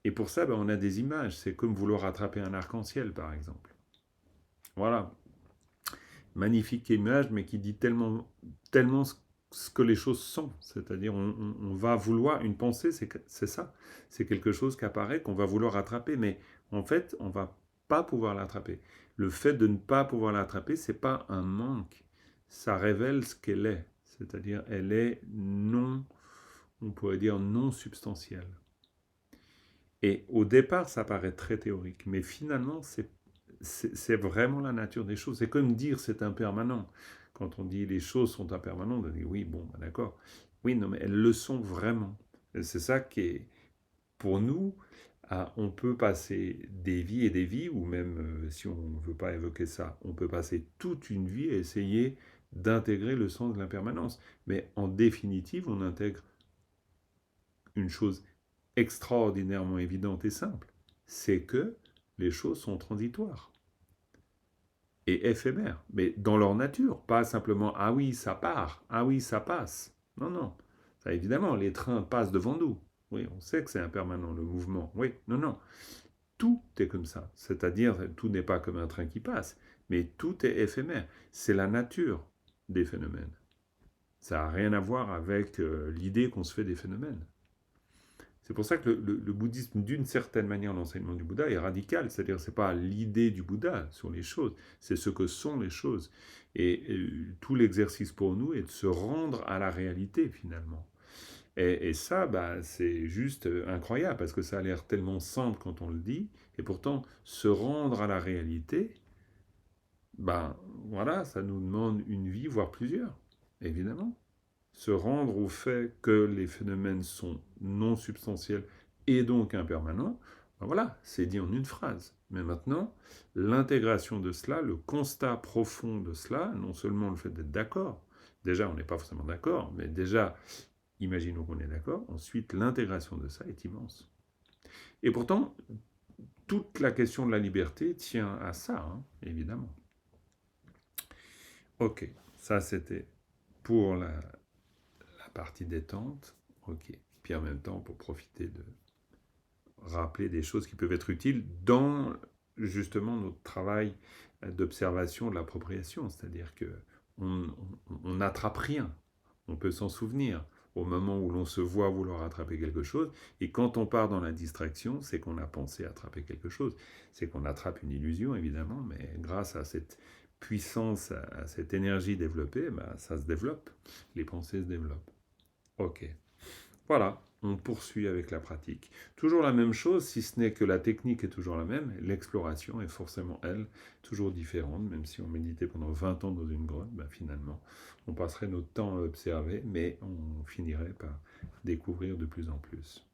Et pour ça, on a des images. C'est comme vouloir attraper un arc-en-ciel, par exemple. Voilà. Magnifique image, mais qui dit tellement, tellement ce que les choses sont. C'est-à-dire, on va vouloir, une pensée, c'est ça. C'est quelque chose qui apparaît, qu'on va vouloir attraper, mais en fait, on va pas pouvoir l'attraper. Le fait de ne pas pouvoir l'attraper, c'est pas un manque. Ça révèle ce qu'elle est. C'est-à-dire, elle est non, on pourrait dire non substantielle. Et au départ, ça paraît très théorique, mais finalement, c'est vraiment la nature des choses. C'est comme dire c'est impermanent. Quand on dit les choses sont impermanentes, on dit oui, bon, d'accord. Oui, non, mais elles le sont vraiment. Et c'est ça qui est, pour nous, on peut passer des vies et des vies, ou même si on ne veut pas évoquer ça, on peut passer toute une vie à essayer d'intégrer le sens de l'impermanence. Mais en définitive, on intègre une chose extraordinairement évidente et simple, c'est que les choses sont transitoires et éphémères, mais dans leur nature, pas simplement ah oui ça part, ah oui ça passe. Non, non, ça évidemment les trains passent devant nous. Oui, on sait que c'est impermanent le mouvement. Oui, non, non, tout est comme ça. C'est-à-dire tout n'est pas comme un train qui passe, mais tout est éphémère. C'est la nature des phénomènes. Ça n'a rien à voir avec l'idée qu'on se fait des phénomènes. C'est pour ça que le bouddhisme, d'une certaine manière, l'enseignement du Bouddha est radical. C'est-à-dire, ce n'est pas l'idée du Bouddha sur les choses, c'est ce que sont les choses. Et tout l'exercice pour nous est de se rendre à la réalité, finalement. Et ça, c'est juste incroyable, parce que ça a l'air tellement simple quand on le dit, et pourtant, se rendre à la réalité, voilà, ça nous demande une vie, voire plusieurs, évidemment. Se rendre au fait que les phénomènes sont non substantiels et donc impermanents, voilà, c'est dit en une phrase. Mais maintenant, l'intégration de cela, le constat profond de cela, non seulement le fait d'être d'accord, déjà on n'est pas forcément d'accord, mais déjà Imaginons qu'on est d'accord. Ensuite, l'intégration de ça est immense. Et pourtant, toute la question de la liberté tient à ça, hein, évidemment. Ok, ça c'était pour la partie détente. Ok. Puis en même temps, pour profiter de rappeler des choses qui peuvent être utiles dans justement notre travail d'observation de l'appropriation. C'est-à-dire que on n'attrape rien. On peut s'en souvenir au moment où l'on se voit vouloir attraper quelque chose. Et quand on part dans la distraction, c'est qu'on a pensé attraper quelque chose. C'est qu'on attrape une illusion, évidemment, mais grâce à cette puissance, à cette énergie développée, bah, ça se développe. Les pensées se développent. Ok. Voilà, on poursuit avec la pratique. Toujours la même chose, si ce n'est que la technique est toujours la même, l'exploration est forcément, elle, toujours différente, même si on méditait pendant 20 ans dans une grotte, ben finalement, on passerait notre temps à observer, mais on finirait par découvrir de plus en plus.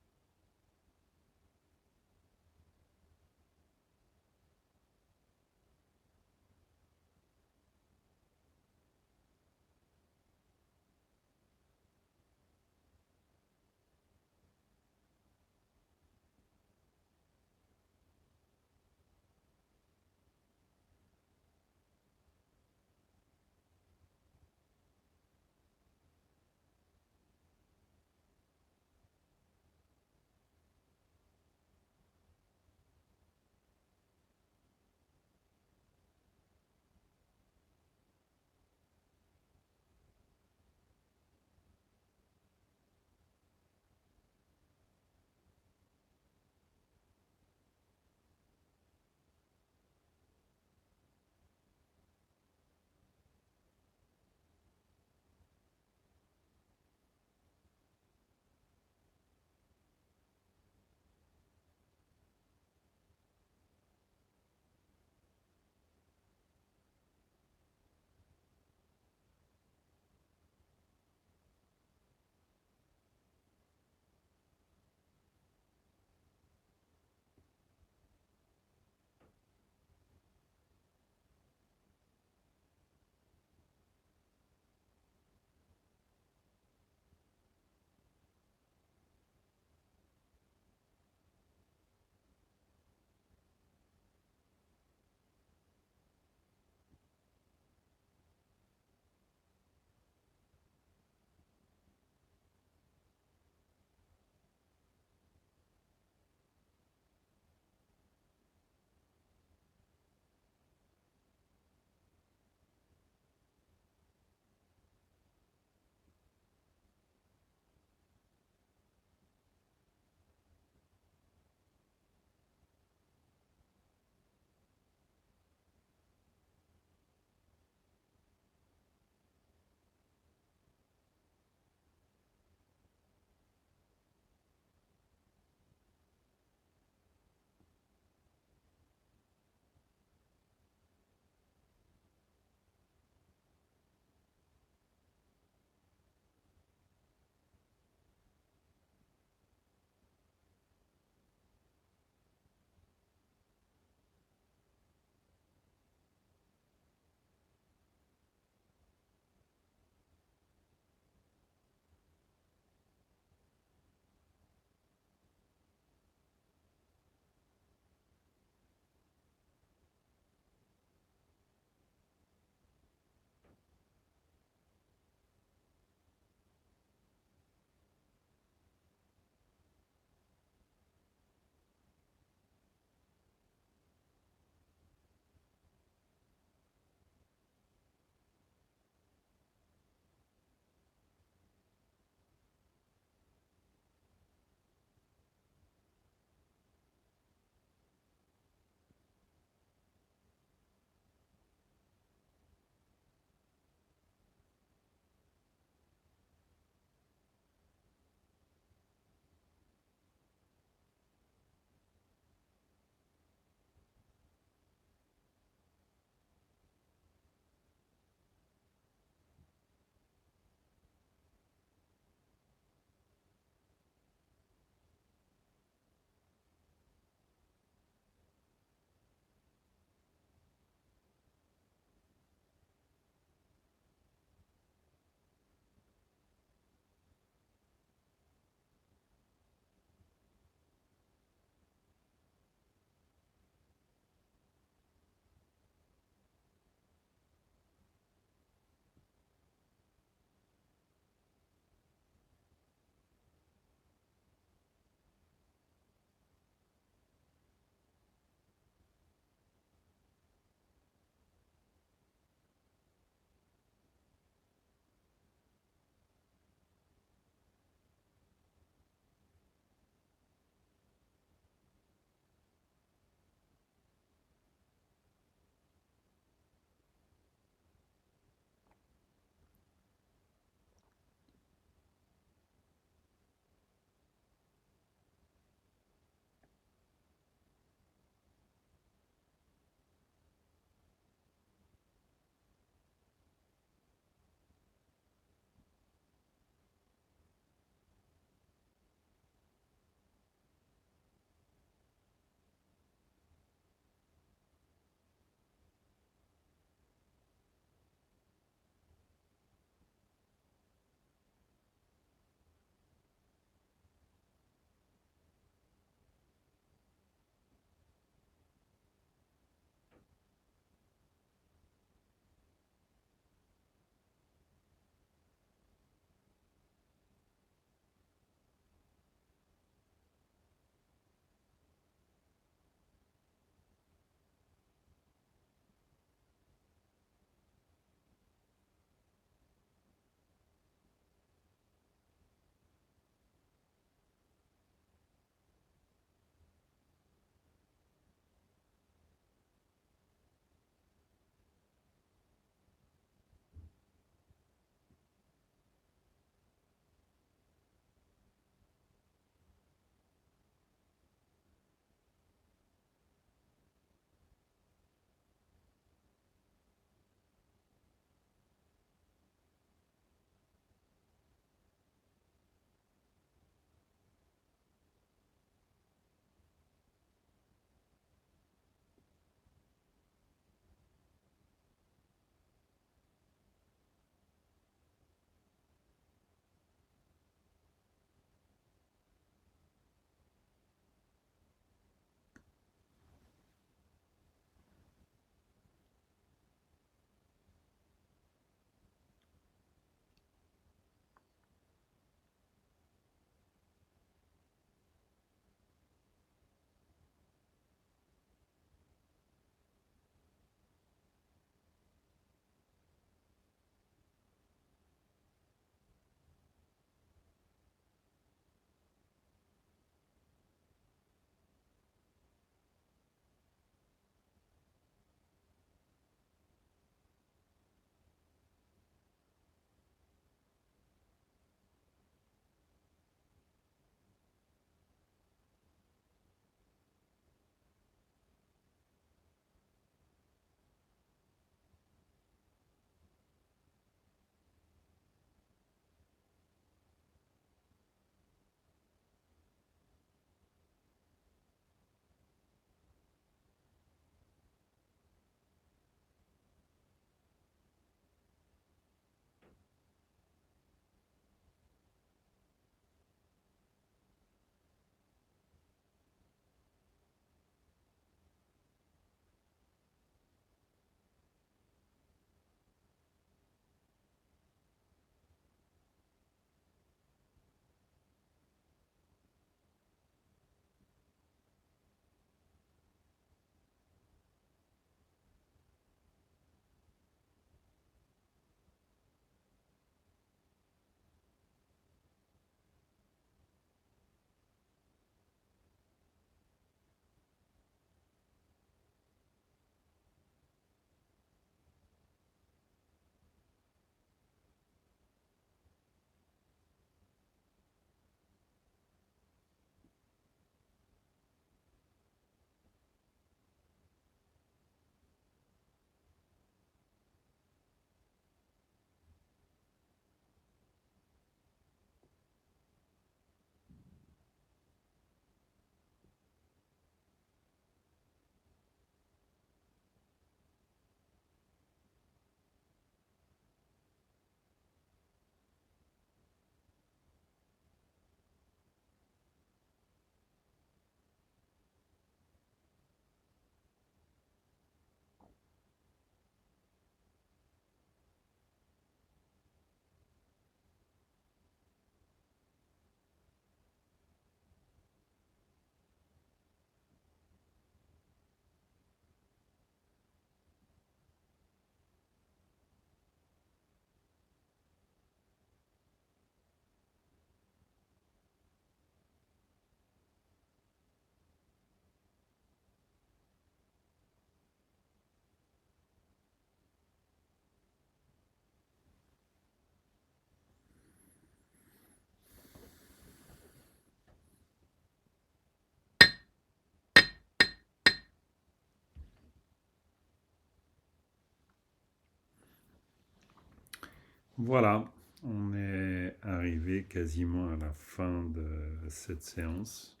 Voilà, on est arrivé quasiment à la fin de cette séance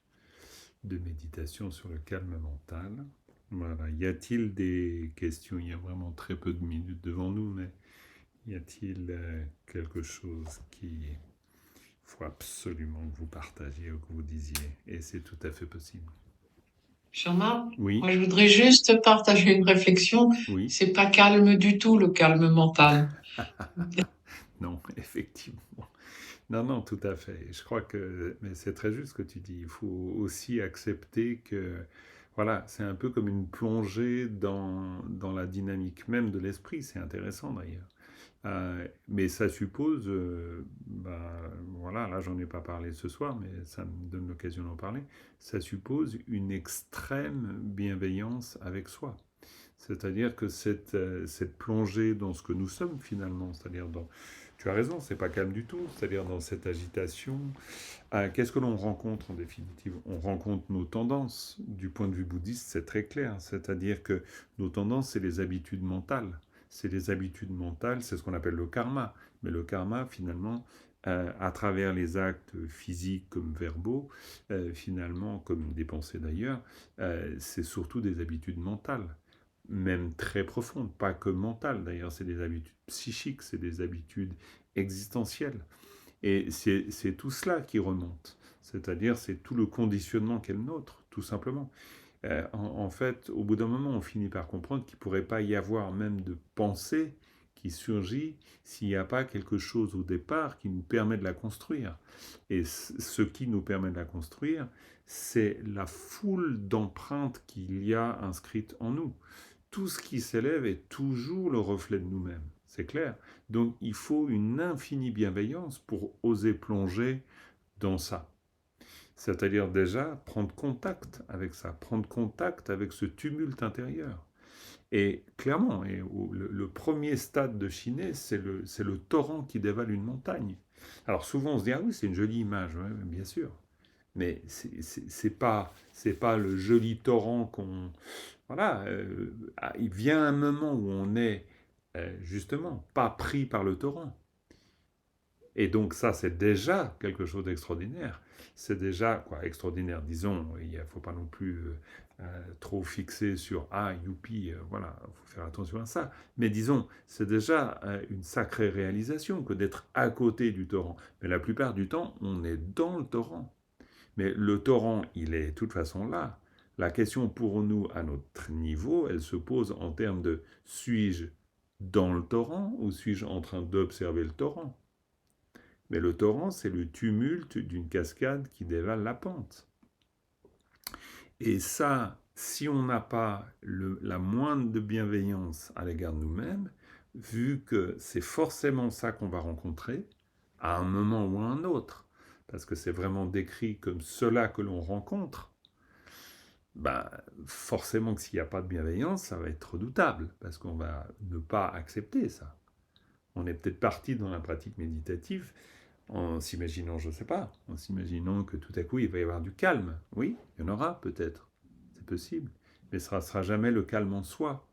de méditation sur le calme mental. Voilà, y a-t-il des questions? Il y a vraiment très peu de minutes devant nous, mais y a-t-il quelque chose qu'il faut absolument que vous partagiez ou que vous disiez? Et c'est tout à fait possible. Jean-Marc, Oui, moi je voudrais juste partager une réflexion. oui. C'est pas calme du tout le calme mental. Non, effectivement. Non, non, tout à fait. Je crois que, mais c'est très juste ce que tu dis. Il faut aussi accepter que, voilà, c'est un peu comme une plongée dans la dynamique même de l'esprit. C'est intéressant d'ailleurs. Mais ça suppose, voilà, là j'en ai pas parlé ce soir, mais ça me donne l'occasion d'en parler. Ça suppose une extrême bienveillance avec soi. C'est-à-dire que cette plongée dans ce que nous sommes finalement, c'est-à-dire dans, tu as raison, c'est pas calme du tout, c'est-à-dire dans cette agitation. Qu'est-ce que l'on rencontre en définitive? On rencontre nos tendances. Du point de vue bouddhiste, c'est très clair, c'est-à-dire que nos tendances, c'est les habitudes mentales. C'est les habitudes mentales, c'est ce qu'on appelle le karma. Mais le karma, finalement, à travers les actes physiques comme verbaux, finalement, comme des pensées d'ailleurs, c'est surtout des habitudes mentales même très profondes, pas que mentales d'ailleurs, c'est des habitudes psychiques, c'est des habitudes existentielles. Et c'est tout cela qui remonte, c'est-à-dire c'est tout le conditionnement qu'est le nôtre, tout simplement. En fait, au bout d'un moment, on finit par comprendre qu'il ne pourrait pas y avoir même de pensée qui surgit s'il n'y a pas quelque chose au départ qui nous permet de la construire. Et ce qui nous permet de la construire, c'est la foule d'empreintes qu'il y a inscrites en nous. Tout ce qui s'élève est toujours le reflet de nous-mêmes, c'est clair. Donc il faut une infinie bienveillance pour oser plonger dans ça. C'est-à-dire déjà prendre contact avec ça, prendre contact avec ce tumulte intérieur. Et clairement, le premier stade de Chiné, c'est le torrent qui dévale une montagne. Alors souvent on se dit, ah oui, c'est une jolie image, ouais, bien sûr. Mais c'est pas le joli torrent qu'on, voilà, il vient un moment où on est justement pas pris par le torrent. Et donc ça, c'est déjà quelque chose d'extraordinaire. C'est déjà quoi, extraordinaire, disons. Il ne faut pas non plus trop fixer sur ah youpi, voilà, il faut faire attention à ça. Mais disons, c'est déjà une sacrée réalisation que d'être à côté du torrent. Mais la plupart du temps, on est dans le torrent. Mais le torrent, il est de toute façon là. La question pour nous, à notre niveau, elle se pose en termes de suis-je dans le torrent ou suis-je en train d'observer le torrent? Mais le torrent, c'est le tumulte d'une cascade qui dévale la pente. Et ça, si on n'a pas la moindre de bienveillance à l'égard de nous-mêmes, vu que c'est forcément ça qu'on va rencontrer, à un moment ou à un autre, parce que c'est vraiment décrit comme cela que l'on rencontre, ben, forcément que s'il n'y a pas de bienveillance, ça va être redoutable, parce qu'on va ne pas accepter ça. On est peut-être parti dans la pratique méditative en s'imaginant, je ne sais pas, en s'imaginant que tout à coup il va y avoir du calme. Oui, il y en aura peut-être, c'est possible, mais ce ne sera jamais le calme en soi.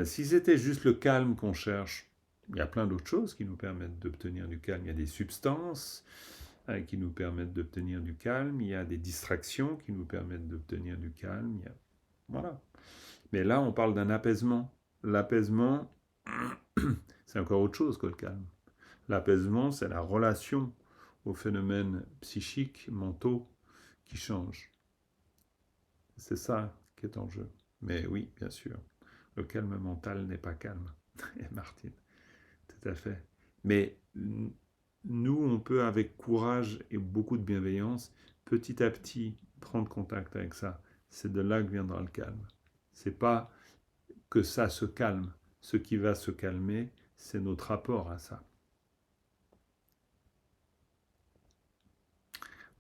Si c'était juste le calme qu'on cherche, il y a plein d'autres choses qui nous permettent d'obtenir du calme. Il y a des substances qui nous permettent d'obtenir du calme, il y a des distractions qui nous permettent d'obtenir du calme. Voilà. Mais là, on parle d'un apaisement. L'apaisement, c'est encore autre chose que le calme. L'apaisement, c'est la relation aux phénomènes psychiques, mentaux qui changent. C'est ça qui est en jeu. Mais oui, bien sûr, le calme mental n'est pas calme. Et Martine, tout à fait. Mais nous, on peut, avec courage et beaucoup de bienveillance, petit à petit, prendre contact avec ça. C'est de là que viendra le calme. C'est pas que ça se calme. Ce qui va se calmer, c'est notre rapport à ça.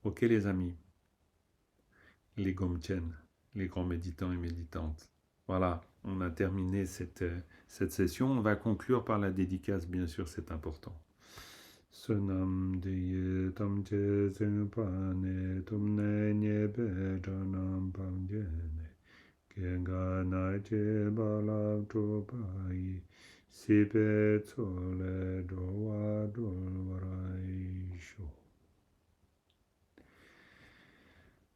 Ok les amis, les Gomchen, les grands méditants et méditantes. Voilà, on a terminé cette session. On va conclure par la dédicace, bien sûr, c'est important. Sunam diye tamche sengpane tumne nyebe janam pamjene kenga na che balav trupai Sipet sole doa dolvaraisho.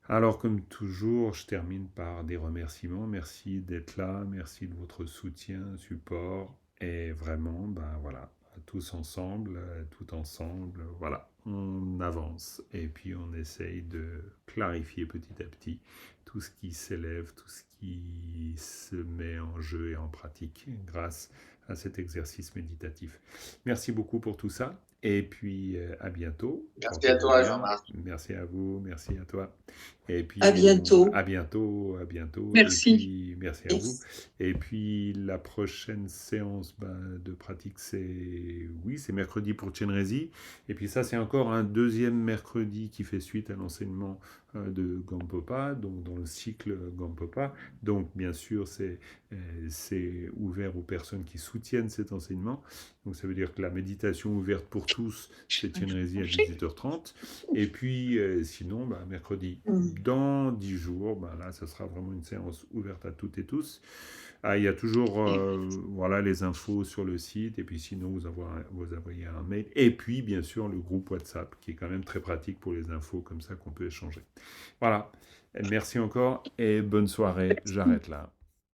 Alors, comme toujours, je termine par des remerciements. Merci d'être là, merci de votre soutien, support. Et vraiment, ben voilà, tous ensemble, tout ensemble, voilà, on avance. Et puis on essaye de clarifier petit à petit tout ce qui s'élève, tout ce qui se met en jeu et en pratique grâce à cet exercice méditatif. Merci beaucoup pour tout ça. Et puis à bientôt. Merci à toi, Portez-vous bien. Jean-Marc. Merci à vous, merci à toi. Et puis, À bientôt. à bientôt, à bientôt. Merci. Et puis, merci à vous. Et puis, la prochaine séance de pratique, c'est mercredi pour Chenrezig. Et puis ça, c'est encore un deuxième mercredi qui fait suite à l'enseignement de Gampopa, donc dans le cycle Gampopa. Donc, bien sûr, c'est ouvert aux personnes qui soutiennent cet enseignement. Donc, ça veut dire que la méditation ouverte pour tous, c'est Chenrezig à 18h30. Et puis, sinon, mercredi, dans 10 jours, là, ça sera vraiment une séance ouverte à toutes et tous. Il y a toujours voilà, les infos sur le site, et puis sinon, vous envoyez un mail. Et puis, bien sûr, le groupe WhatsApp, qui est quand même très pratique pour les infos, comme ça qu'on peut échanger. Voilà. Merci encore, et bonne soirée. J'arrête là.